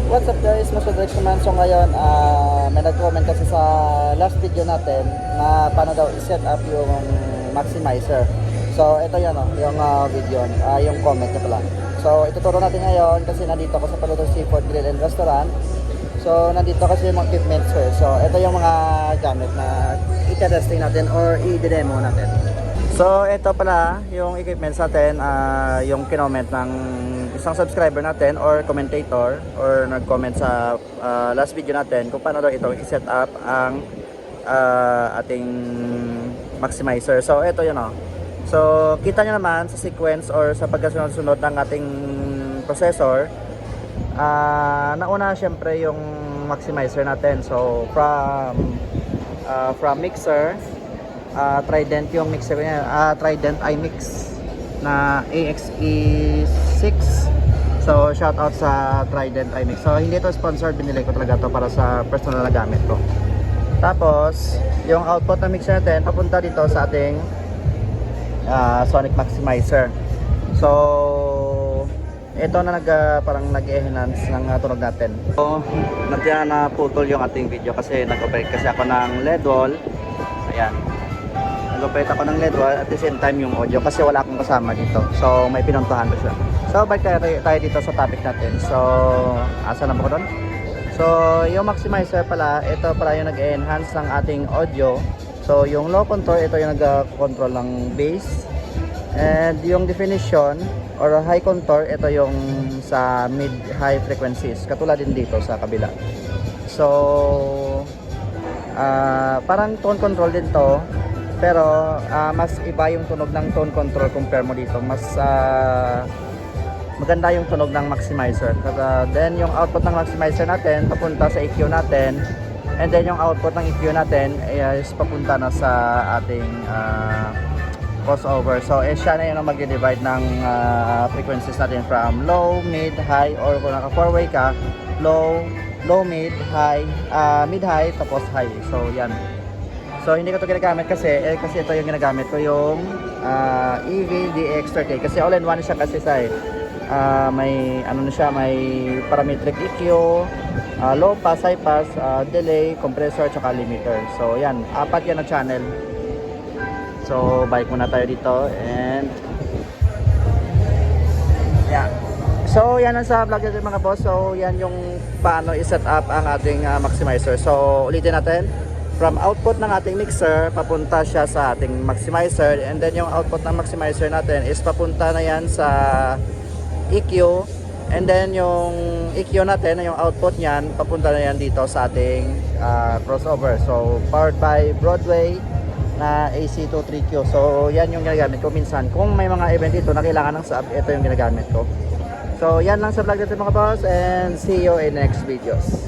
What's up guys, Masudrex naman. So ngayon, may nag-comment kasi sa last video natin na paano daw i-set up yung maximizer. So ito yan yung video, yung comment niya pala. So ituturo natin ngayon kasi nandito ako sa Paluto Seafood Grill and Restaurant. So nandito kasi yung mga equipments ko. So ito yung mga gamit na i-testing natin or i-demo natin. So ito pala yung equipments natin, yung kinoment ng isang subscriber natin or commentator or nag-comment sa last video natin kung paano daw ito i-set up ang ating maximizer. So ito yun So kita nyo naman sa sequence or sa pagkasunod-sunod ng ating processor, nauna syempre yung maximizer natin. So from mixer, Trident yung mixer niya, Trident iMix na AXE6. So shout out sa Trident iMix. So hindi ito sponsored, binili ko talaga to para sa personal na gamit ko. Tapos yung output ng mixer natin papunta dito sa ating Sonic Maximizer. So ito na parang nag-enhance ng tunog natin. So nandiyan na putol yung ating video kasi nag-operate kasi ako ng LED wall. Ayan, nag-operate ako ng LED wall at the same time yung audio kasi wala akong kasama dito. So may pinuntahan ko siya. So balik tayo dito sa topic natin. So asa na ba ko doon? So yung maximizer pala, ito pala yung nag-enhance ng ating audio. So yung low contour, ito yung nag-control ng bass. And yung definition or high contour, ito yung sa mid-high frequencies. Katulad din dito sa kabila. So parang tone control din to. Pero mas iba yung tunog ng tone control compare mo dito. Mas maganda yung tunog ng maximizer. Then yung output ng maximizer natin papunta sa EQ natin. And then yung output ng EQ natin is papunta na sa ating crossover. So siya na yung mag-divide ng frequencies natin from low, mid, high, or kung naka 4-way ka, low, mid, high, mid-high, tapos high. So yan. So hindi ko ito ginagamit kasi ito yung ginagamit ko, yung EV-DX30 kasi all-in-one siya kasi sa may ano na siya, may parametric EQ, low pass, high pass, delay, compressor, tsaka limiter. So yan, apat yan na channel. So balik muna tayo dito and yan. So yan ang sa vlog natin mga boss. So yan yung paano i-set up ang ating maximizer. So ulitin natin. From output ng ating mixer, papunta siya sa ating maximizer. And then yung output ng maximizer natin is papunta na yan sa EQ. And then yung EQ natin, yung output niyan, papunta na yan dito sa ating crossover. So powered by Broadway na AC23Q. So yan yung ginagamit ko minsan. Kung may mga event dito na kailangan ng sub, ito yung ginagamit ko. So yan lang sa vlog natin mga boss, and see you in next videos.